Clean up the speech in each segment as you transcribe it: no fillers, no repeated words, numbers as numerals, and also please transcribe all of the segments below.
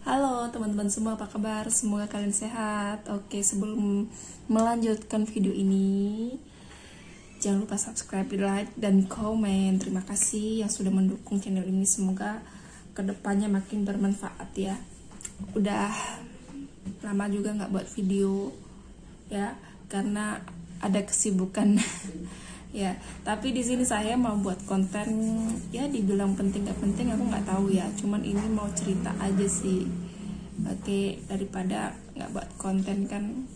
Halo teman-teman semua, apa kabar? Semoga kalian sehat. Oke, sebelum melanjutkan video ini, jangan lupa subscribe, like, dan komen. Terima kasih yang sudah mendukung channel ini. Semoga kedepannya makin bermanfaat ya. Udah lama juga nggak buat video ya, karena ada kesibukan. Ya, tapi di sini saya mau buat konten ya, dibilang penting gak penting aku nggak tahu ya, cuman ini mau cerita aja sih. Oke, daripada nggak buat konten kan,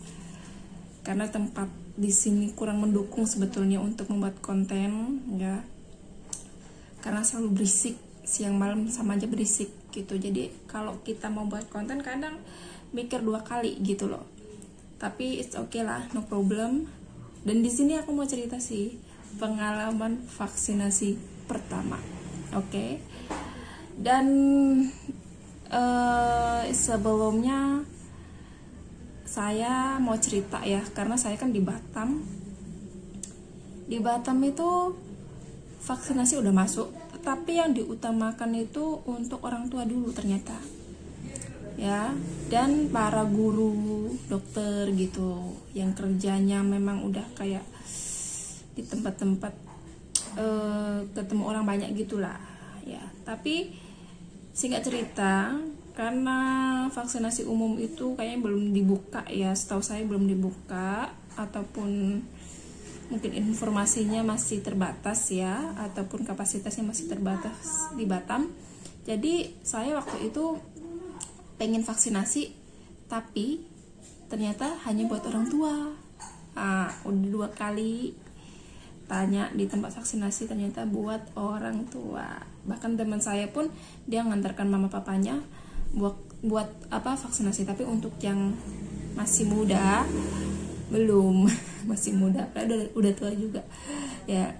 karena tempat di sini kurang mendukung sebetulnya untuk membuat konten ya, karena selalu berisik, siang malam sama aja berisik gitu. Jadi kalau kita mau buat konten kadang mikir 2 kali gitu loh, tapi it's okay lah, no problem. Dan di sini aku mau cerita sih pengalaman vaksinasi pertama, oke? Dan sebelumnya saya mau cerita ya, karena saya kan di Batam. Di Batam itu vaksinasi udah masuk, tapi yang diutamakan itu untuk orang tua dulu ternyata. Ya, dan para guru, dokter gitu, yang kerjanya memang udah kayak di tempat-tempat ketemu orang banyak gitulah ya. Tapi singkat cerita, karena vaksinasi umum itu kayaknya belum dibuka ya, setahu saya belum dibuka, ataupun mungkin informasinya masih terbatas ya, ataupun kapasitasnya masih terbatas di Batam. Jadi saya waktu itu pengen vaksinasi, tapi ternyata hanya buat orang tua. Udah 2 kali tanya di tempat vaksinasi, ternyata buat orang tua. Bahkan teman saya pun dia ngantarkan mama papanya buat apa vaksinasi, tapi untuk yang masih muda belum. Masih muda, udah tua juga ya.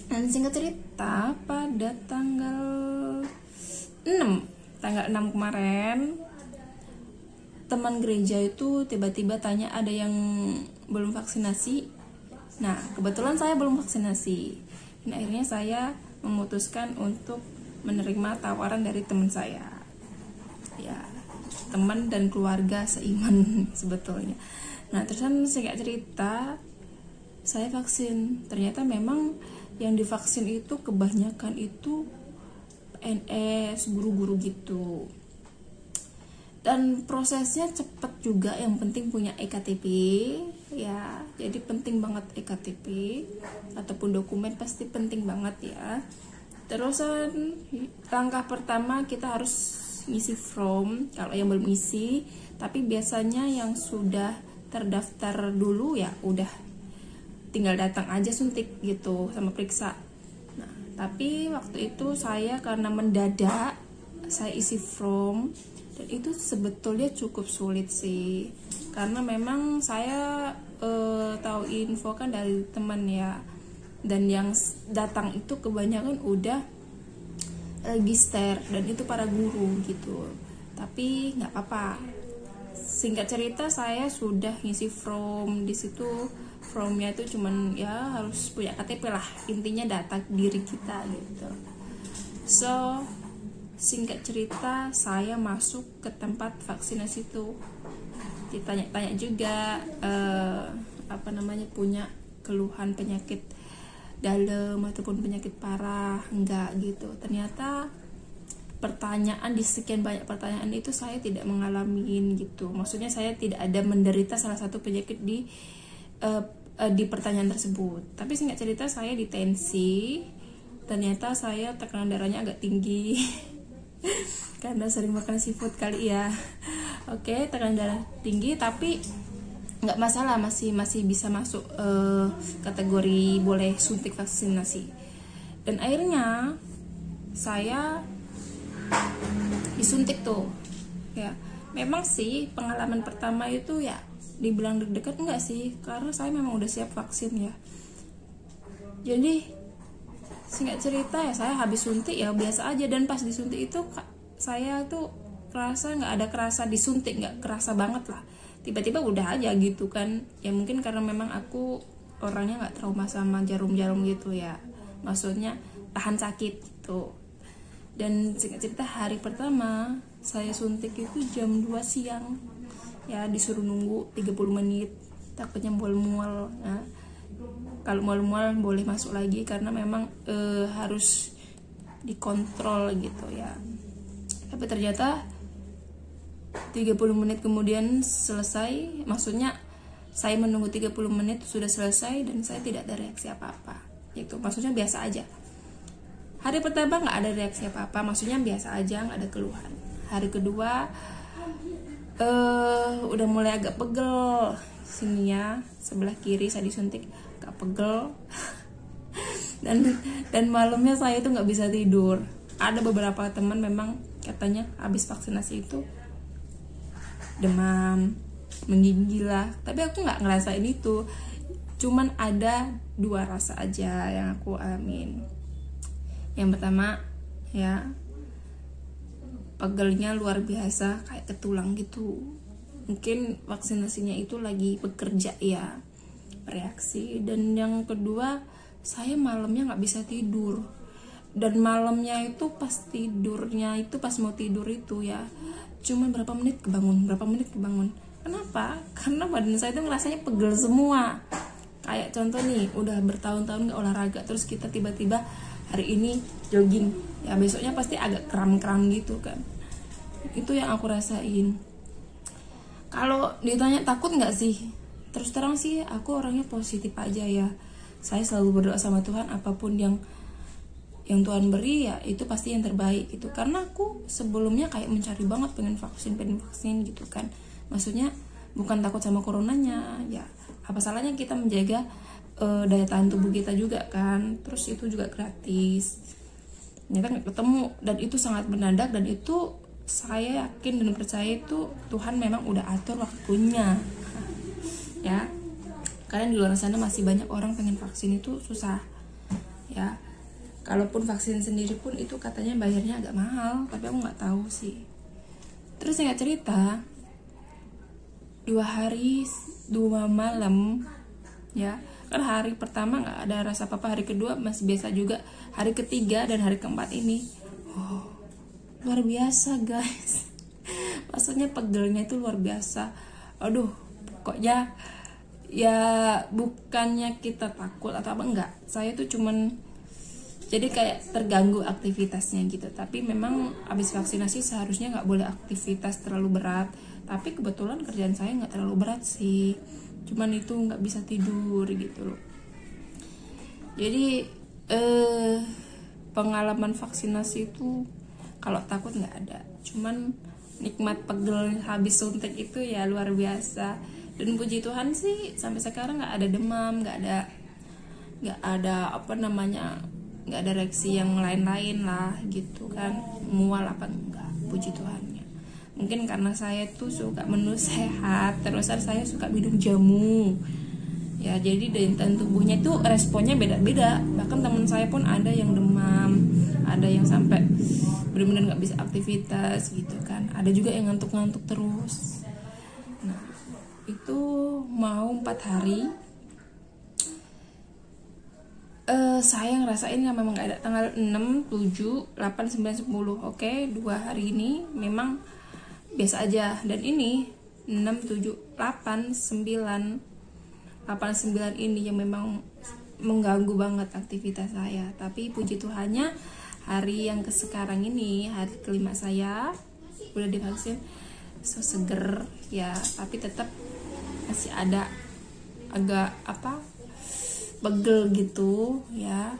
Dan singkat cerita, pada tanggal 6 kemarin, teman gereja itu tiba-tiba tanya ada yang belum vaksinasi. Nah, kebetulan saya belum vaksinasi. Dan akhirnya saya memutuskan untuk menerima tawaran dari teman saya. Ya, teman dan keluarga seiman sebetulnya. Nah, terusan singkat cerita, saya vaksin. Ternyata memang yang divaksin itu kebanyakan itu PNS, guru-guru gitu. Dan prosesnya cepat juga, yang penting punya EKTP ya. Jadi penting banget EKTP ataupun dokumen, pasti penting banget ya. Terusan langkah pertama kita harus ngisi form kalau yang belum isi, tapi biasanya yang sudah terdaftar dulu ya udah tinggal datang aja suntik gitu sama periksa. Nah, tapi waktu itu saya karena mendadak, saya isi form. Dan itu sebetulnya cukup sulit sih, karena memang saya tahu info kan dari teman ya, dan yang datang itu kebanyakan udah register, dan itu para guru gitu. Tapi nggak apa-apa, singkat cerita saya sudah ngisi form. Di situ formnya itu cuman ya harus punya KTP lah, intinya data diri kita gitu. So singkat cerita, saya masuk ke tempat vaksinasi itu. Ditanya-tanya juga punya keluhan penyakit dalam ataupun penyakit parah enggak gitu. Ternyata pertanyaan, di sekian banyak pertanyaan itu saya tidak mengalami gitu. Maksudnya saya tidak ada menderita salah satu penyakit di pertanyaan tersebut. Tapi singkat cerita, saya ditensi. Ternyata saya tekanan darahnya agak tinggi. Karena sering makan seafood kali ya. Oke, tekanan darah tinggi, tapi nggak masalah, masih bisa masuk kategori boleh suntik vaksinasi. Dan akhirnya saya disuntik tuh ya. Memang sih pengalaman pertama itu ya dibilang deg-degan enggak sih, karena saya memang udah siap vaksin ya. Jadi singkat cerita ya, saya habis suntik ya biasa aja. Dan pas disuntik itu saya tuh kerasa nggak ada kerasa disuntik, nggak kerasa banget lah, tiba-tiba udah aja gitu kan ya. Mungkin karena memang aku orangnya nggak trauma sama jarum-jarum gitu ya, maksudnya tahan sakit gitu. Dan singkat cerita, hari pertama saya suntik itu jam 2 siang ya, disuruh nunggu 30 menit, takutnya mual-mual. Nah, kalau mual-mual boleh masuk lagi karena memang harus dikontrol gitu ya. Tapi ternyata 30 menit kemudian selesai, maksudnya saya menunggu 30 menit sudah selesai dan saya tidak ada reaksi apa-apa. Itu maksudnya biasa aja. Hari pertama nggak ada reaksi apa-apa, maksudnya biasa aja, nggak ada keluhan. Hari kedua udah mulai agak pegel sini ya, sebelah kiri saya disuntik agak pegel. dan malamnya saya itu nggak bisa tidur. Ada beberapa teman memang katanya habis vaksinasi itu demam, menggigil, tapi aku nggak ngerasain itu. Cuman ada 2 rasa aja yang aku alamin. Yang pertama ya, pegelnya luar biasa kayak ketulang gitu. Mungkin vaksinasinya itu lagi bekerja ya, reaksi. Dan yang kedua, saya malamnya nggak bisa tidur. Dan malamnya itu pas tidurnya itu, pas mau tidur itu ya, cuma berapa menit kebangun. Kenapa? Karena badan saya itu ngerasanya pegel semua. Kayak contoh nih, udah bertahun-tahun gak olahraga, terus kita tiba-tiba hari ini jogging, ya besoknya pasti agak kram-kram gitu kan. Itu yang aku rasain. Kalau ditanya takut gak sih? Terus terang sih aku orangnya positif aja ya. Saya selalu berdoa sama Tuhan, apapun yang Tuhan beri ya itu pasti yang terbaik gitu. Karena aku sebelumnya kayak mencari banget pengen vaksin gitu kan. Maksudnya bukan takut sama coronanya ya, apa salahnya kita menjaga daya tahan tubuh kita juga kan. Terus itu juga gratis, ternyata nggak ketemu, dan itu sangat mendadak. Dan itu saya yakin dan percaya itu Tuhan memang udah atur waktunya ya. Kalian di luar sana masih banyak orang pengen vaksin itu susah ya. Kalaupun vaksin sendiri pun itu katanya bayarnya agak mahal, tapi aku nggak tahu sih. Terus singkat cerita, 2 hari 2 malam ya, kan hari pertama nggak ada rasa apa-apa, hari kedua masih biasa juga, hari ketiga dan hari keempat ini luar biasa guys. Maksudnya pegelnya itu luar biasa. Aduh, pokoknya ya bukannya kita takut atau apa, enggak, saya tuh cuman jadi kayak terganggu aktivitasnya gitu. Tapi memang habis vaksinasi seharusnya nggak boleh aktivitas terlalu berat. Tapi kebetulan kerjaan saya nggak terlalu berat sih. Cuman itu nggak bisa tidur gitu loh. Jadi pengalaman vaksinasi itu kalau takut nggak ada. Cuman nikmat pegel habis suntik itu ya luar biasa. Dan puji Tuhan sih sampai sekarang nggak ada demam, nggak ada apa namanya, nggak ada reaksi yang lain-lain lah gitu kan, mual apa enggak, puji Tuhannya. Mungkin karena saya tuh suka menu sehat, terus saya suka minum jamu ya, jadi daya tahan tubuhnya itu responnya beda-beda. Bahkan teman saya pun ada yang demam, ada yang sampai benar-benar nggak bisa aktivitas gitu kan, ada juga yang ngantuk-ngantuk terus. Nah itu mau 4 hari saya ngerasain yang memang gak ada tanggal 6, 7, 8, 9, 10. Oke, 2 hari ini memang biasa aja. Dan ini 6, 7, 8, 9 ini yang memang mengganggu banget aktivitas saya. Tapi puji Tuhannya hari yang sekarang ini, hari kelima saya udah divaksin, so seger ya. Tapi tetap masih ada agak pegel gitu ya.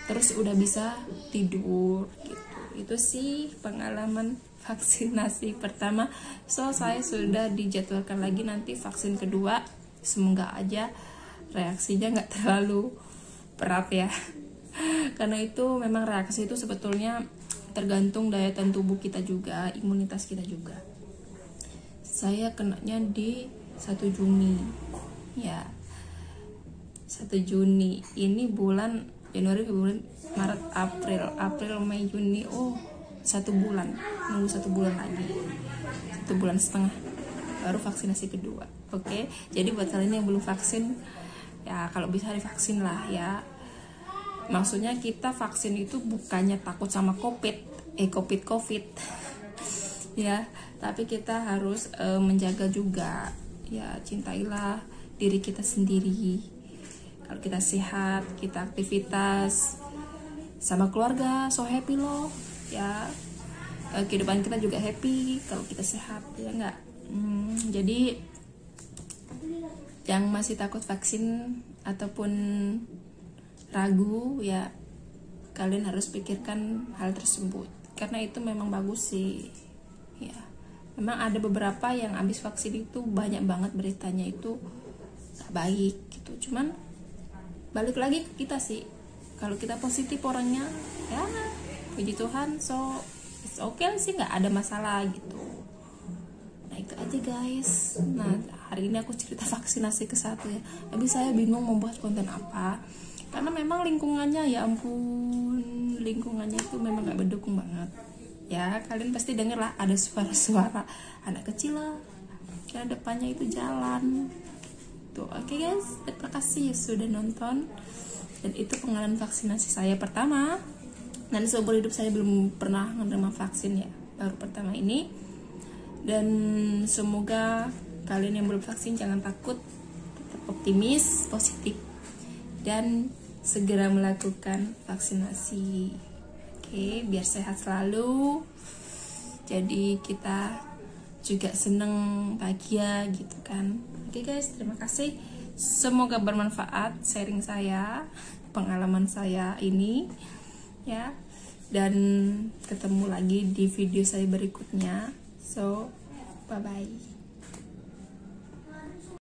Terus udah bisa tidur gitu. Itu sih pengalaman vaksinasi pertama. So saya sudah dijadwalkan lagi nanti vaksin kedua. Semoga aja reaksinya nggak terlalu berat ya. Karena itu memang reaksi itu sebetulnya tergantung daya tahan tubuh kita juga, imunitas kita juga. Saya kenanya di 1 Juni ya. 1 Juni ini bulan Januari, Februari, Maret, April, Mei, Juni. Oh, 1 bulan, nunggu 1 bulan lagi, 1 bulan setengah baru vaksinasi kedua. Oke, jadi buat kalian yang belum vaksin ya, kalau bisa divaksin lah ya. Maksudnya kita vaksin itu bukannya takut sama COVID ya, tapi kita harus menjaga juga, ya, cintailah diri kita sendiri. Kalau kita sehat, kita aktivitas sama keluarga, so happy loh, ya. Kehidupan kita juga happy kalau kita sehat, ya enggak. Jadi yang masih takut vaksin ataupun ragu, ya kalian harus pikirkan hal tersebut, karena itu memang bagus sih, ya. Memang ada beberapa yang habis vaksin itu banyak banget beritanya itu gak baik gitu. Cuman balik lagi ke kita sih, kalau kita positif orangnya, ya puji Tuhan, so it's okay sih, nggak ada masalah gitu. Nah itu aja guys. Nah hari ini aku cerita vaksinasi ke satu ya, tapi saya bingung mau buat konten apa, karena memang lingkungannya, ya ampun, lingkungannya itu memang nggak mendukung banget. Ya kalian pasti denger lah, ada suara-suara anak kecil lah, karena depannya itu jalan tuh. Oke guys, terima kasih sudah nonton. Dan itu pengalaman vaksinasi saya pertama, dan seumur hidup saya belum pernah menerima vaksin, ya baru pertama ini. Dan semoga kalian yang belum vaksin jangan takut, tetap optimis, positif, dan segera melakukan vaksinasi. Oke, biar sehat selalu. Jadi kita juga seneng, bahagia gitu kan. Oke guys, terima kasih. Semoga bermanfaat sharing saya, pengalaman saya ini, ya. Dan ketemu lagi di video saya berikutnya. So, bye bye.